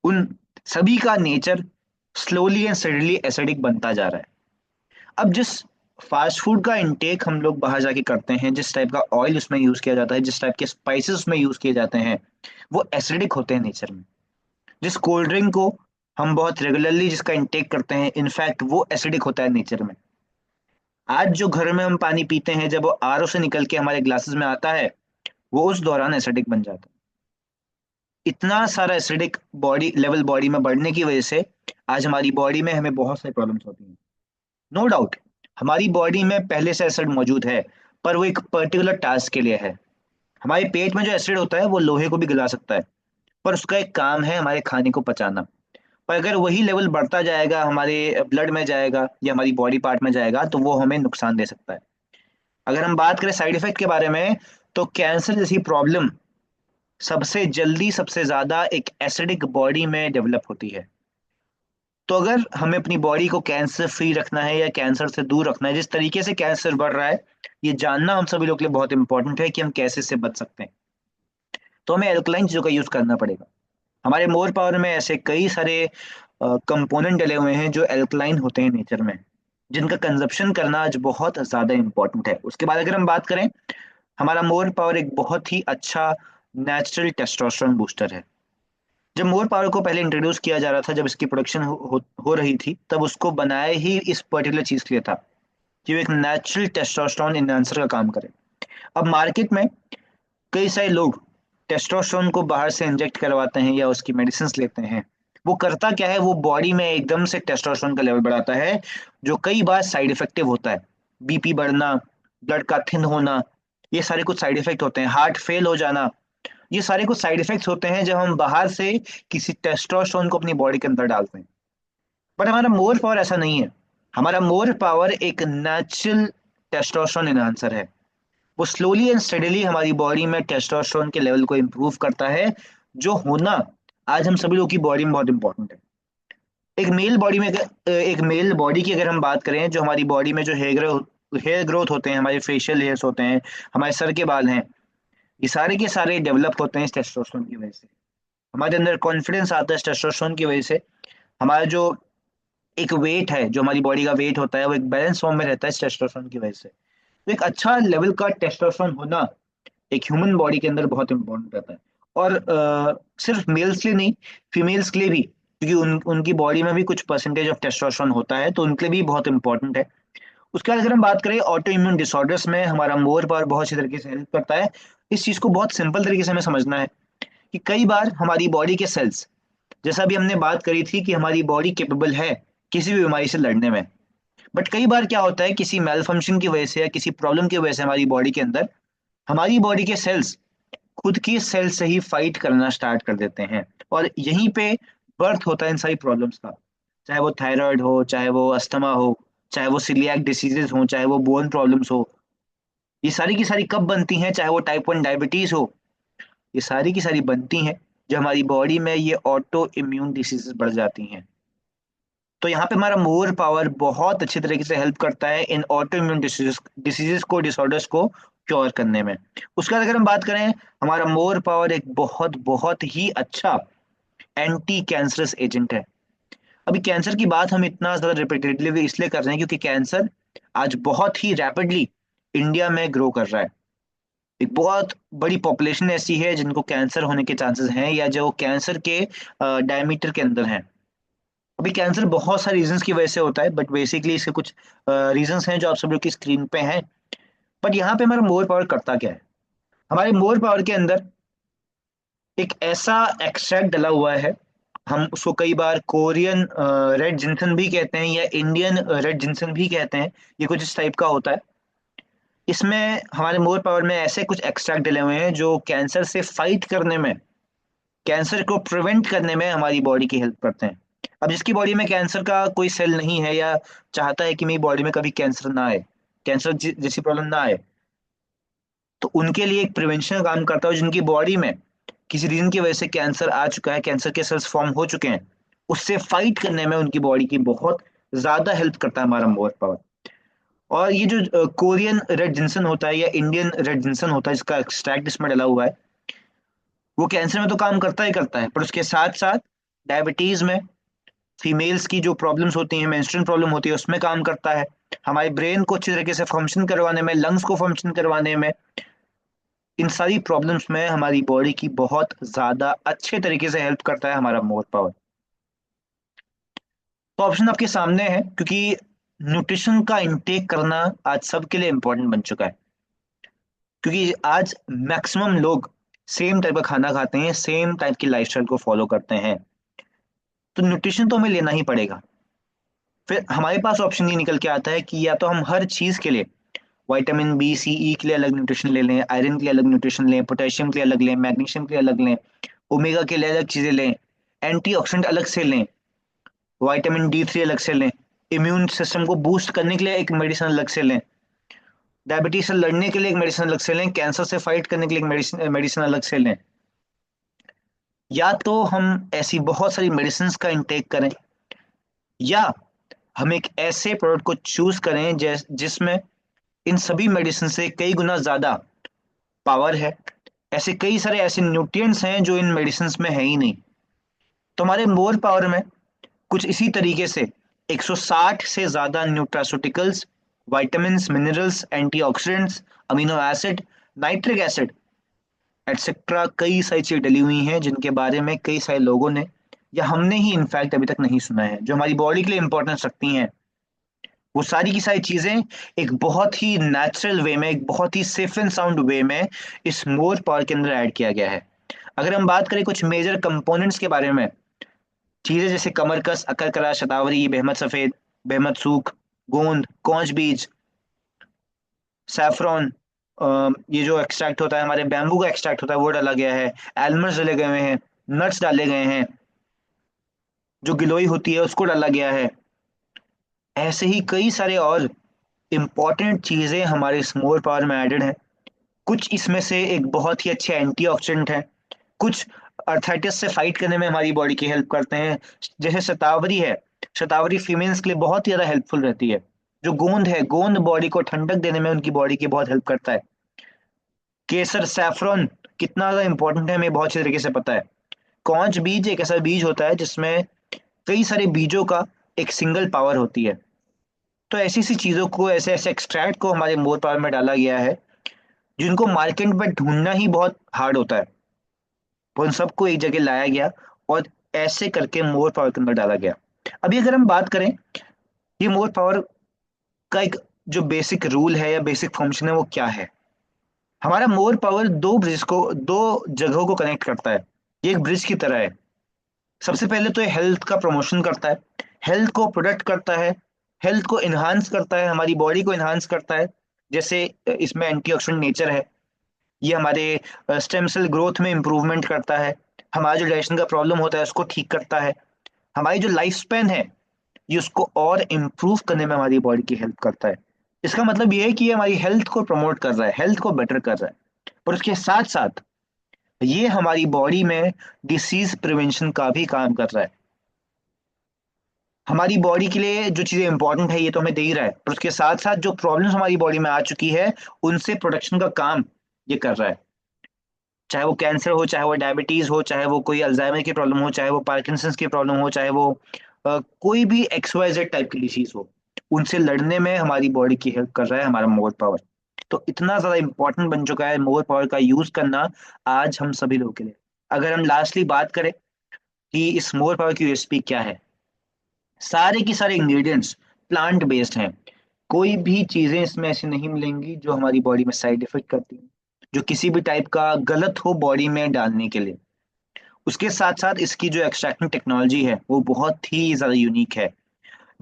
उन सभी का nature slowly and steadily acidic बनता जा रहा है। अब जिस फास्ट फूड का इंटेक हम लोग बाहर जाके करते हैं, जिस टाइप का ऑयल उसमें यूज किया जाता है, जिस टाइप के स्पाइसेस उसमें यूज किए जाते हैं, वो एसिडिक होते हैं नेचर में। जिस कोल्ड ड्रिंक को हम बहुत रेगुलरली जिसका इंटेक करते हैं, इनफैक्ट वो एसिडिक होता है नेचर में। आज जो घर में हम पानी पीते हैं, जब वो आरओ से निकल के हमारे ग्लासेस में आता है, वो उस दौरान एसिडिक बन जाता है। इतना सारा एसिडिक बॉडी लेवल बॉडी में बढ़ने की वजह से आज हमारी बॉडी में हमें बहुत सारी प्रॉब्लम्स होती हैं। नो डाउट हमारी बॉडी में पहले से एसिड मौजूद है, पर वो एक पर्टिकुलर टास्क के लिए है। हमारे पेट में जो एसिड होता है वो लोहे को भी गला सकता है, पर उसका एक काम है हमारे खाने को पचाना। पर अगर वही लेवल बढ़ता जाएगा, हमारे ब्लड में जाएगा या हमारी बॉडी पार्ट में जाएगा, तो वो हमें नुकसान दे सकता है। अगर हम बात करें साइड इफेक्ट के बारे में, तो कैंसर जैसी प्रॉब्लम सबसे जल्दी सबसे ज्यादा एक एसिडिक बॉडी में डेवलप होती है। तो अगर हमें अपनी बॉडी को कैंसर फ्री रखना है या कैंसर से दूर रखना है, जिस तरीके से कैंसर बढ़ रहा है ये जानना हम सभी लोग के लिए बहुत इंपॉर्टेंट है कि हम कैसे इससे बच सकते हैं। तो हमें एल्कलाइन चीजों का यूज करना पड़ेगा। हमारे मोर पावर में ऐसे कई सारे कंपोनेंट डले हुए हैं जो एल्कलाइन होते हैं नेचर में, जिनका कंजप्शन करना आज बहुत ज्यादा इंपॉर्टेंट है। उसके बाद अगर हम बात करें, हमारा मोर पावर एक बहुत ही अच्छा नेचुरल टेस्टोस्टेरोन बूस्टर है। जब मोर पावर को पहले इंट्रोड्यूस किया जा रहा था, जब इसकी प्रोडक्शन हो रही थी, तब उसको बनाया ही इस पर्टिकुलर चीज के लिए था कि वो एक नेचुरल टेस्टोस्टेरोन इनहांसर का काम करे। अब मार्केट में कई सारे लोग टेस्टोस्टेरोन को बाहर से इंजेक्ट करवाते हैं या उसकी मेडिसिन लेते हैं। वो करता क्या है? वो बॉडी में एकदम से टेस्टोस्टेरोन का लेवल बढ़ाता है, जो कई बार साइड इफेक्टिव होता है। बीपी बढ़ना, ब्लड का थिन होना, ये सारे कुछ साइड इफेक्ट होते हैं। हार्ट फेल हो जाना, ये सारे कुछ साइड इफेक्ट्स होते हैं जब हम बाहर से किसी टेस्टोस्टेरोन को अपनी बॉडी के अंदर डालते हैं। बट हमारा मोर पावर ऐसा नहीं है। हमारा मोर पावर एक नेचुरल टेस्टोस्टेरोन एनहांसर है। वो स्लोली एंड स्टेडीली हमारी बॉडी में टेस्टोस्टेरोन के लेवल को इम्प्रूव करता है, जो होना आज हम सभी लोग की बॉडी में बहुत इंपॉर्टेंट है। एक मेल बॉडी की अगर हम बात करें, जो हमारी बॉडी में जो हेयर ग्रोथ होते हैं, हमारे फेशियल हेयर्स होते हैं, हमारे सर के बाल हैं, ये सारे के सारे डेवलप होते हैं इस टेस्टोस्टेरोन की वजह से। हमारे अंदर कॉन्फिडेंस आता है इस टेस्टोस्टेरोन की वजह से। हमारा जो एक वेट है, जो हमारी बॉडी का वेट होता है, वो एक बैलेंस फॉर्म में रहता है इस टेस्टोस्टेरोन की वजह से। तो एक अच्छा लेवल का टेस्टोस्टेरोन होना एक ह्यूमन बॉडी के अंदर बहुत इंपॉर्टेंट रहता है। और सिर्फ मेल्स के लिए नहीं, फीमेल्स के लिए भी, क्योंकि उनकी बॉडी में भी कुछ परसेंटेज ऑफ टेस्टोस्टेरोन होता है, तो उनके लिए भी बहुत इंपॉर्टेंट है। उसके बाद अगर हम बात करें ऑटो इम्यून डिसऑर्डर्स में, हमारा मोर पावर बहुत अच्छी तरीके से हेल्प करता है। इस चीज को बहुत सिंपल तरीके से हमें समझना है कि कई बार हमारी बॉडी के सेल्स, जैसा भी हमने बात करी थी कि हमारी बॉडी केपेबल है किसी भी बीमारी से लड़ने में, बट कई बार क्या होता है किसी मेल फंक्शन की वजह से या किसी प्रॉब्लम की वजह से हमारी बॉडी के अंदर हमारी बॉडी के सेल्स खुद की सेल से ही फाइट करना स्टार्ट कर देते हैं। और यहीं पे बर्थ होता है इन सारी प्रॉब्लम्स का, चाहे वो थायराइड हो, चाहे वो अस्थमा हो, चाहे वो सिलियाक डिसीजेस हो, चाहे वो बोन प्रॉब्लम्स हो। ये सारी की सारी कब बनती हैं? चाहे वो टाइप 1 डायबिटीज हो, ये सारी की सारी बनती हैं जब हमारी बॉडी में ये ऑटो इम्यून डिसीजेस बढ़ जाती हैं। तो यहाँ पे हमारा मोर पावर बहुत अच्छी तरीके से हेल्प करता है इन ऑटो इम्यून डिसीजेस को, डिसऑर्डर्स को क्योर करने में। उसके बाद अगर हम बात करें, हमारा मोर पावर एक बहुत बहुत ही अच्छा एंटी कैंसरस एजेंट है। अभी कैंसर की बात हम इतना ज्यादा रिपीटेडली इसलिए कर रहे हैं क्योंकि कैंसर आज बहुत ही रैपिडली इंडिया में ग्रो कर रहा है। एक बहुत बड़ी पॉपुलेशन ऐसी है जिनको कैंसर होने के चांसेस हैं या जो कैंसर के डायमीटर के अंदर हैं। अभी कैंसर बहुत सारे रीजंस की वजह से होता है, बट बेसिकली इसके कुछ रीजंस हैं जो आप सब लोग की स्क्रीन पे हैं। बट यहाँ पे हमारा मोर पावर करता क्या है? हमारे मोर पावर के अंदर एक ऐसा एक्सट्रैक्ट डला हुआ है, हम उसको कई बार कोरियन रेड जिंसन भी कहते हैं या इंडियन रेड जिंसन भी कहते हैं। ये कुछ इस टाइप का होता है। इसमें हमारे मोर पावर में ऐसे कुछ एक्सट्रैक्ट डले हुए हैं जो कैंसर से फाइट करने में, कैंसर को प्रिवेंट करने में हमारी बॉडी की हेल्प करते हैं। अब जिसकी बॉडी में कैंसर का कोई सेल नहीं है या चाहता है कि मेरी बॉडी में कभी कैंसर ना आए, कैंसर जैसी प्रॉब्लम ना आए, तो उनके लिए एक प्रिवेंशन काम करता है। जिनकी बॉडी में किसी रीजन की वजह से कैंसर आ चुका है, कैंसर के सेल्स फॉर्म हो चुके हैं, उससे फाइट करने में उनकी बॉडी की बहुत ज्यादा हेल्प करता है हमारा मोर पावर। और ये जो कोरियन रेड जिंसन होता है या इंडियन रेड जिंसन होता है जिसका एक्सट्रैक्ट इसमें डला हुआ है, वो कैंसर में तो काम करता ही करता है, पर उसके साथ साथ डायबिटीज में, फीमेल्स की जो प्रॉब्लम्स होती हैं, मेंस्ट्रुअल प्रॉब्लम होती है, उसमें काम करता है। हमारे ब्रेन को अच्छी तरीके से फंक्शन करवाने में, लंग्स को फंक्शन करवाने में, इन सारी प्रॉब्लम्स में हमारी बॉडी की बहुत ज्यादा अच्छे तरीके से हेल्प करता है हमारा मोर पावर। तो ऑप्शन आपके सामने है, क्योंकि न्यूट्रिशन का इंटेक करना आज सबके लिए इंपॉर्टेंट बन चुका है। क्योंकि आज मैक्सिमम लोग सेम टाइप का खाना खाते हैं, सेम टाइप की लाइफस्टाइल को फॉलो करते हैं, तो न्यूट्रिशन तो हमें लेना ही पड़ेगा। फिर हमारे पास ऑप्शन ये निकल के आता है कि या तो हम हर चीज के लिए विटामिन बी सी ई के लिए अलग न्यूट्रिशन ले लें, आयरन के लिए अलग न्यूट्रिशन लें, पोटेशियम के लिए अलग लें, मैग्नीशियम के लिए अलग लें, ओमेगा के लिए अलग चीजें लें, एंटीऑक्सीडेंट अलग से लें, विटामिन D3 अलग से लें, इम्यून सिस्टम को बूस्ट करने के लिए एक मेडिसिन अलग से लें, डायबिटीज से लड़ने के लिए एक मेडिसिन अलग से लें, कैंसर से फाइट करने के लिए एक मेडिसिन मेडिसिन अलग से लें। या तो हम ऐसी बहुत सारी मेडिसिन का इंटेक करें, या हम एक ऐसे प्रोडक्ट को चूज करें जिसमें इन सभी मेडिसिन से कई गुना ज्यादा पावर है। ऐसे कई सारे ऐसे न्यूट्रिएंट्स हैं जो इन मेडिसिन में है ही नहीं। तो हमारे मोर पावर में कुछ इसी तरीके से 160 से ज्यादा nutraceuticals, vitamins, minerals, antioxidants, amino acid, nitric acid etcetera कई सारी चीजें डली हुई हैं जिनके बारे में कई सारे लोगों ने या हमने ही इनफैक्ट अभी तक नहीं सुना है, जो हमारी बॉडी के लिए इंपॉर्टेंस रखती हैं। वो सारी की सारी चीजें एक बहुत ही नेचुरल वे में, एक बहुत ही सेफ एंड साउंड वे में इस मोर पावर के अंदर ऐड किया गया है। अगर हम बात करें कुछ मेजर कंपोनेंट्स के बारे में, चीजें जैसे कमरकस, अकरकरा, शतावरी, बेहमत सफेद, बेहमत सूख, गोंद, कौंच बीज, सैफरॉन, ये जो एक्सट्रैक्ट होता है, हमारे बैम्बू का एक्सट्रैक्ट होता है, वो डाला गया है, एलमंड्स डाले गए हुए हैं, नट्स डाले गए हैं, जो गिलोई होती है उसको डाला गया है। ऐसे ही कई सारे और इम्पॉर्टेंट चीजें हमारे स्मोर पावर में एडेड हैं। कुछ इसमें से एक बहुत ही अच्छे एंटीऑक्सीडेंट हैं, कुछ अर्थराइटिस से फाइट करने में हमारी बॉडी की हेल्प करते हैं। जैसे शतावरी है, शतावरी फीमेल्स के लिए बहुत ही ज्यादा हेल्पफुल रहती है। जो गोंद है, गोंद बॉडी को ठंडक देने में उनकी बॉडी की बहुत हेल्प करता है। केसर, सैफरन कितना ज्यादा इंपॉर्टेंट है हमें बहुत अच्छे तरीके से पता है। कौच बीज एक ऐसा बीज होता है जिसमें कई सारे बीजों का एक सिंगल पावर होती है। तो ऐसी सी चीजों को, ऐसे ऐसे एक्सट्रैक्ट को हमारे मोर पावर में डाला गया है जिनको मार्केट में ढूंढना ही बहुत हार्ड होता है। वो उन सबको एक जगह लाया गया और ऐसे करके मोर पावर के अंदर डाला गया। अभी अगर हम बात करें, ये मोर पावर का एक जो बेसिक रूल है या बेसिक फंक्शन है वो क्या है? हमारा मोर पावर दो जगहों को कनेक्ट करता है। ये एक ब्रिज की तरह है। सबसे पहले तो ये हेल्थ का प्रमोशन करता है, हेल्थ को प्रोटेक्ट करता है, हेल्थ को इन्हांस करता है, हमारी बॉडी को इन्हांस करता है। जैसे इसमें एंटीऑक्सीडेंट नेचर है, ये हमारे स्टेम सेल ग्रोथ में इंप्रूवमेंट करता है, हमारा जो डाइजेशन का प्रॉब्लम होता है उसको ठीक करता है, हमारी जो लाइफ स्पेन है ये उसको और इम्प्रूव करने में हमारी बॉडी की हेल्प करता है। इसका मतलब ये है कि ये हमारी हेल्थ को प्रमोट कर रहा है, हेल्थ को बेटर कर रहा है, पर उसके साथ साथ ये हमारी बॉडी में डिसीज प्रिवेंशन का भी काम कर रहा है। हमारी बॉडी के लिए जो चीजें इंपॉर्टेंट है ये तो हमें दे ही रहा है, पर उसके साथ साथ जो प्रॉब्लम्स हमारी बॉडी में आ चुकी है उनसे प्रोटेक्शन का काम ये कर रहा है। चाहे वो कैंसर हो, चाहे वो डायबिटीज हो, चाहे वो कोई अल्जाइमर की प्रॉब्लम हो, चाहे वो पार्किंसंस की प्रॉब्लम हो, चाहे वो कोई भी XYZ टाइप की डिसीज हो, उनसे लड़ने में हमारी बॉडी की हेल्प कर रहा है हमारा मोर पावर। तो इतना ज्यादा इंपॉर्टेंट बन चुका है मोर पावर का यूज करना आज हम सभी लोगों के लिए। अगर हम लास्टली बात करें कि इस मोर पावर की यूएसपी क्या है, सारे की सारे इंग्रेडिएंट्स प्लांट बेस्ड हैं। कोई भी चीजें इसमें ऐसी नहीं मिलेंगी जो हमारी बॉडी में साइड इफेक्ट करती हैं, जो किसी भी टाइप का गलत हो बॉडी में डालने के लिए। उसके साथ साथ इसकी जो एक्सट्रैक्टिंग टेक्नोलॉजी है वो बहुत ही ज्यादा यूनिक है।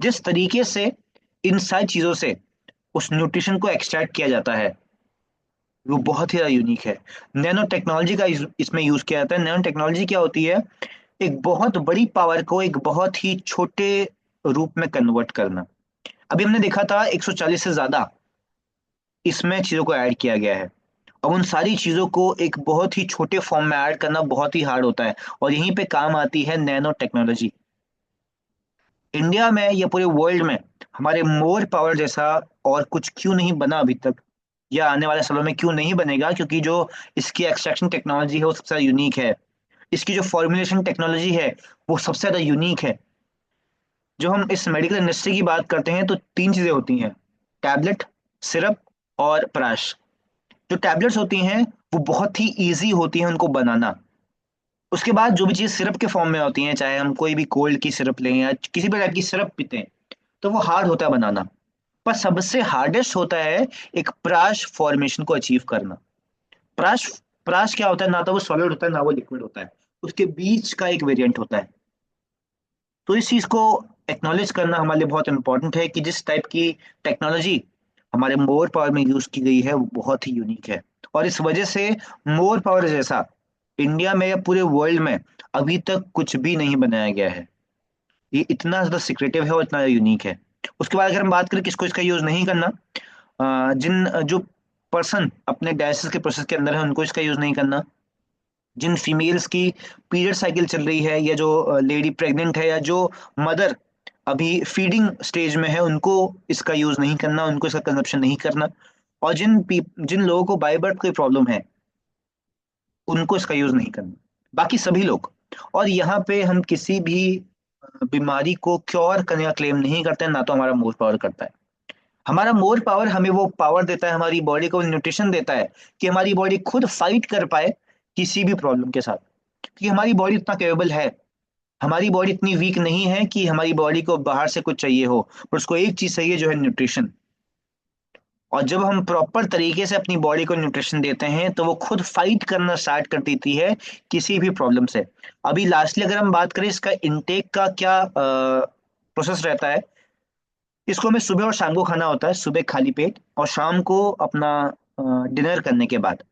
जिस तरीके से इन सारी चीजों से उस न्यूट्रिशन को एक्सट्रैक्ट किया जाता है वो बहुत ही ज्यादा यूनिक है। नैनो टेक्नोलॉजी का इसमें यूज किया जाता है। नैनो टेक्नोलॉजी क्या होती है? एक बहुत बड़ी पावर को एक बहुत ही छोटे रूप में कन्वर्ट करना। अभी हमने देखा था 140 से ज्यादा इसमें चीजों को ऐड किया गया है। अब उन सारी चीजों को एक बहुत ही छोटे फॉर्म में ऐड करना बहुत ही हार्ड होता है, और यहीं पे काम आती है नैनो टेक्नोलॉजी। इंडिया में या पूरे वर्ल्ड में हमारे मोर पावर जैसा और कुछ क्यों नहीं बना अभी तक, या आने वाले सालों में क्यों नहीं बनेगा? क्योंकि जो इसकी एक्सट्रैक्शन टेक्नोलॉजी है वो सबसे ज्यादा यूनिक है। इसकी जो फॉर्मुलेशन टेक्नोलॉजी है वो सबसे ज्यादा यूनिक है। जो हम इस मेडिकल इंडस्ट्री की बात करते हैं तो तीन चीजें होती हैं: टैबलेट, सिरप और प्राश। जो टैबलेट्स होती हैं वो बहुत ही इजी होती हैं उनको बनाना। उसके बाद जो भी चीज सिरप के फॉर्म में होती हैं, चाहे हम कोई भी कोल्ड की सिरप लें या किसी भी टाइप की सिरप पीते हैं, तो वो हार्ड होता है बनाना। पर सबसे हार्डेस्ट होता है एक प्राश फॉर्मेशन को अचीव करना। प्राश प्राश क्या होता है? ना तो वो सॉलिड होता है ना वो लिक्विड होता है, उसके बीच का एक वेरिएंट होता है। तो इस चीज को एक्नॉलेज करना हमारे लिए बहुत इंपॉर्टेंट है कि जिस टाइप की टेक्नोलॉजी हमारे मोर पावर में यूज की गई है वो बहुत ही यूनिक है। और इस वजह से मोर पावर जैसा इंडिया में या पूरे वर्ल्ड में अभी तक कुछ भी नहीं बनाया गया है। ये इतना ज्यादा सिक्रेटिव है और इतना यूनिक है। उसके बाद अगर हम बात करें किसको इसका यूज नहीं करना, जिन जो पर्सन अपने डायलिसिस के प्रोसेस के अंदर है उनको इसका यूज नहीं करना। जिन फीमेल्स की पीरियड साइकिल चल रही है, या जो लेडी प्रेग्नेंट है, या जो मदर अभी फीडिंग स्टेज में है, उनको इसका यूज नहीं करना, उनको इसका कंजप्शन नहीं करना। और जिन लोगों को बाय बर्थ कोई प्रॉब्लम है उनको इसका यूज नहीं करना। बाकी सभी लोग। और यहाँ पे हम किसी भी बीमारी को क्योर करने का क्लेम नहीं करते हैं, ना तो हमारा मोर पावर करता है। हमारा मोर पावर हमें वो पावर देता है, हमारी बॉडी को न्यूट्रिशन देता है कि हमारी बॉडी खुद फाइट कर पाए किसी भी प्रॉब्लम के साथ। क्योंकि हमारी बॉडी इतना केपेबल है। हमारी बॉडी इतनी वीक नहीं है कि हमारी बॉडी को बाहर से कुछ चाहिए हो, पर उसको एक चीज चाहिए जो है न्यूट्रिशन। और जब हम प्रॉपर तरीके से अपनी बॉडी को न्यूट्रिशन देते हैं तो वो खुद फाइट करना स्टार्ट कर देती है किसी भी प्रॉब्लम से। अभी लास्टली अगर हम बात करें इसका इंटेक का क्या प्रोसेस रहता है, इसको हमें सुबह और शाम को खाना होता है, सुबह खाली पेट और शाम को अपना डिनर करने के बाद।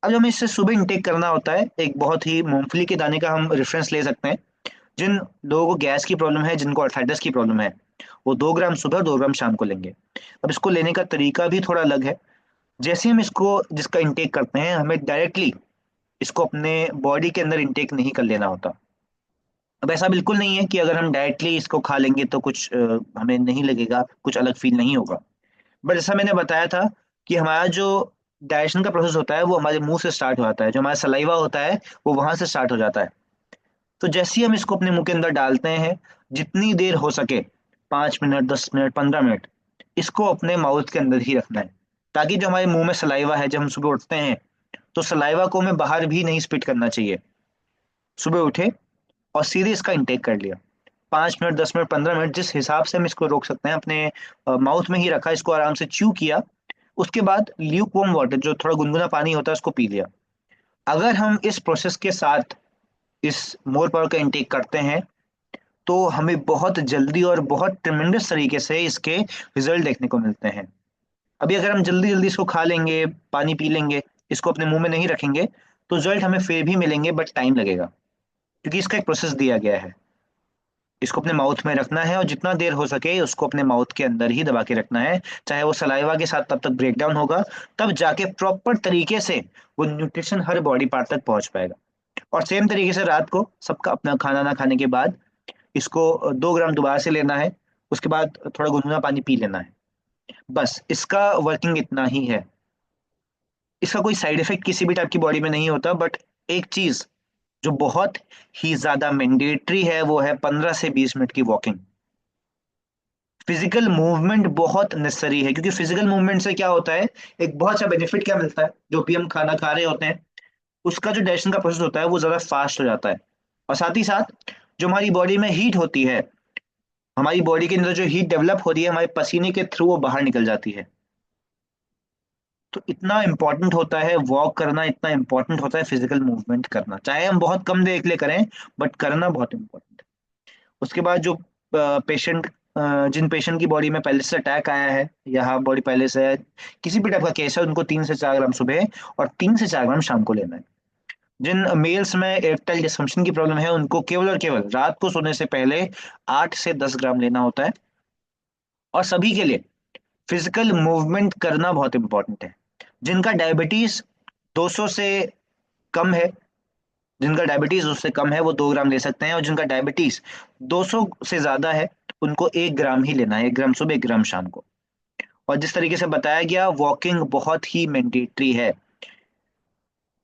अब जब हमें इससे सुबह इंटेक करना होता है, एक बहुत ही मूंगफली के दाने का हम रेफरेंस ले सकते हैं। जिन लोगों को गैस की प्रॉब्लम है, जिनको अर्थराइटिस की प्रॉब्लम है, वो 2 ग्राम सुबह 2 ग्राम शाम को लेंगे। अब इसको लेने का तरीका भी थोड़ा अलग है। जैसे हम इसको जिसका इंटेक करते हैं, हमें डायरेक्टली इसको अपने बॉडी के अंदर इंटेक नहीं कर लेना होता। अब ऐसा बिल्कुल नहीं है कि अगर हम डायरेक्टली इसको खा लेंगे तो कुछ हमें नहीं लगेगा, कुछ अलग फील नहीं होगा। बट जैसा मैंने बताया था कि हमारा जो डाइजेशन का प्रोसेस होता है वो हमारे मुंह से स्टार्ट होता है, जो हमारा सलाइवा होता है वो वहां से स्टार्ट हो जाता है। तो जैसे ही हम इसको अपने मुंह के अंदर डालते हैं, जितनी देर हो सके, 5 मिनट, 10 मिनट, 15 मिनट, इसको अपने माउथ के अंदर ही रखना है। ताकि जो हमारे मुंह में सलाइवा है, जब हम सुबह उठते हैं तो सलाइवा को हमें बाहर भी नहीं स्पिट करना चाहिए। सुबह उठे और सीधे इसका इंटेक कर लिया। 5 मिनट, 10 मिनट, 15 मिनट, जिस हिसाब से हम इसको रोक सकते हैं, अपने माउथ में ही रखा, इसको आराम से च्यू किया। उसके बाद ल्यूक वार्म वाटर, जो थोड़ा गुनगुना पानी होता है, उसको पी लिया। अगर हम इस प्रोसेस के साथ इस मोर पावर का इंटेक करते हैं तो हमें बहुत जल्दी और बहुत ट्रिमेंडस तरीके से इसके रिजल्ट देखने को मिलते हैं। अभी अगर हम जल्दी जल्दी इसको खा लेंगे, पानी पी लेंगे, इसको अपने मुंह में नहीं रखेंगे तो रिजल्ट हमें फिर भी मिलेंगे, बट टाइम लगेगा, क्योंकि इसका एक प्रोसेस दिया गया है। इसको अपने माउथ में रखना है और जितना देर हो सके उसको अपने माउथ के अंदर ही दबा के रखना है, चाहे वो सलाइवा के साथ तब तक ब्रेक डाउन होगा, तब जाके प्रॉपर तरीके से वो न्यूट्रिशन हर बॉडी पार्ट तक पहुंच पाएगा। और सेम तरीके से रात को सबका अपना खाना ना खाने के बाद इसको 2 ग्राम दोबारा से लेना है, उसके बाद थोड़ा गुनगुना पानी पी लेना है। बस इसका वर्किंग इतना ही है। इसका कोई साइड इफेक्ट किसी भी टाइप की बॉडी में नहीं होता, बट एक चीज जो बहुत ही ज्यादा मैंडेटरी है वो है 15 से 20 मिनट की वॉकिंग। फिजिकल मूवमेंट बहुत नेसेसरी है, क्योंकि फिजिकल मूवमेंट से क्या होता है, एक बहुत सा बेनिफिट क्या मिलता है, जो भी हम खाना खा रहे होते हैं उसका जो डाइजेशन का प्रोसेस होता है वो ज्यादा फास्ट हो जाता है। और साथ ही साथ जो हमारी बॉडी में हीट होती है, हमारी बॉडी के अंदर जो हीट डेवलप हो रही है हमारे पसीने के थ्रू वो बाहर निकल जाती है। तो इतना इंपॉर्टेंट होता है वॉक करना, इतना इंपॉर्टेंट होता है फिजिकल मूवमेंट करना, चाहे हम बहुत कम देर के लिए करें, बट करना बहुत इंपॉर्टेंट है। उसके बाद जो पेशेंट जिन पेशेंट की बॉडी में पहले से अटैक आया है या हाफ बॉडी पहले से है, किसी भी टाइप का केस है, उनको 3 से 4 ग्राम सुबह और 3 से 4 ग्राम शाम को लेना है। जिन मेल्स में इरेक्टाइल डिसफंक्शन की प्रॉब्लम है उनको केवल और केवल रात को सोने से पहले 8 से 10 ग्राम लेना होता है। और सभी के लिए फिजिकल मूवमेंट करना बहुत इंपॉर्टेंट है। जिनका डायबिटीज 200 से कम है, जिनका डायबिटीज उससे कम है वो 2 ग्राम ले सकते हैं, और जिनका डायबिटीज 200 से ज्यादा है उनको 1 ग्राम ही लेना है, 1 ग्राम सुबह 1 ग्राम शाम को। और जिस तरीके से बताया गया वॉकिंग बहुत ही मैंडेटरी है।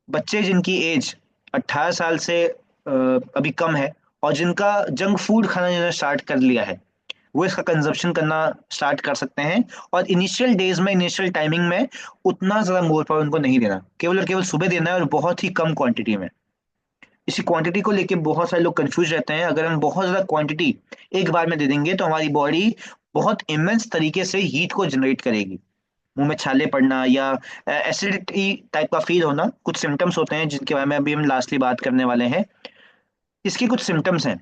बच्चे जिनकी एज 18 साल से अभी कम है और जिनका जंक फूड खाना जिन्होंने स्टार्ट कर लिया है, वो इसका कंजप्शन करना स्टार्ट कर सकते हैं। और इनिशियल डेज में, इनिशियल टाइमिंग में उतना ज्यादा मोर पावर उनको नहीं देना, केवल और केवल सुबह देना है और बहुत ही कम क्वांटिटी में। इसी क्वांटिटी को लेके बहुत सारे लोग कंफ्यूज रहते हैं। अगर हम बहुत ज्यादा क्वांटिटी एक बार में दे देंगे तो हमारी बॉडी बहुत इमेंस तरीके से हीट को जनरेट करेगी। मुंह में छाले पड़ना या एसिडिटी टाइप का फील होना कुछ सिम्टम्स होते हैं जिनके बारे में अभी हम लास्टली बात करने वाले हैं। इसके कुछ सिम्टम्स हैं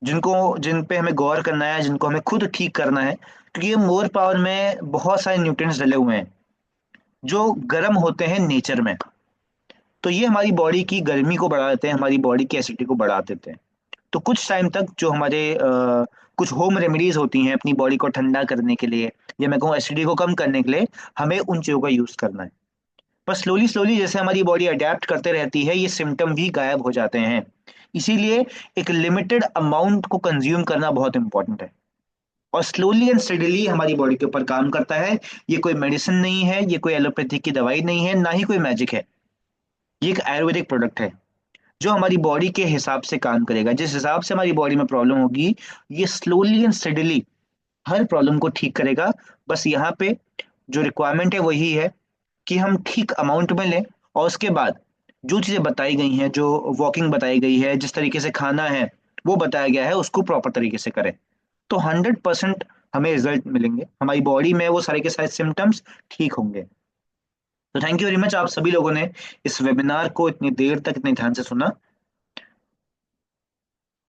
जिन पे हमें गौर करना है, जिनको हमें खुद ठीक करना है, क्योंकि ये मोर पावर में बहुत सारे न्यूट्रिएंट्स डले हुए हैं जो गर्म होते हैं नेचर में। तो ये हमारी बॉडी की गर्मी को बढ़ा देते हैं, हमारी बॉडी की एसिडिटी को बढ़ा देते हैं। तो कुछ टाइम तक जो हमारे कुछ होम रेमेडीज होती हैं अपनी बॉडी को ठंडा करने के लिए या मैं कहूँ एसिडिटी को कम करने के लिए, हमें उन चीज़ों का यूज करना है। पर स्लोली स्लोली जैसे हमारी बॉडी अडेप्ट करते रहती है ये सिम्टम भी गायब हो जाते हैं। इसीलिए एक लिमिटेड अमाउंट को कंज्यूम करना बहुत इंपॉर्टेंट है और स्लोली एंड स्टेडीली हमारी बॉडी के ऊपर काम करता है। ये कोई मेडिसिन नहीं है, ये कोई एलोपैथी की दवाई नहीं है, ना ही कोई मैजिक है। ये एक आयुर्वेदिक प्रोडक्ट है जो हमारी बॉडी के हिसाब से काम करेगा। जिस हिसाब से हमारी बॉडी में प्रॉब्लम होगी ये slowly and steadily her problem को ठीक करेगा। बस यहाँ पे जो रिक्वायरमेंट है वही है कि हम ठीक अमाउंट में लें और उसके बाद जो चीज़ें बताई गई हैं, जो वॉकिंग बताई गई है, जिस तरीके से खाना है वो बताया गया है, उसको प्रॉपर तरीके से करें तो 100% हमें रिजल्ट मिलेंगे, हमारी बॉडी में वो सारे के सारे सिम्टम्स ठीक होंगे। तो थैंक यू वेरी मच आप सभी लोगों ने इस वेबिनार को इतनी देर तक इतने ध्यान से सुना।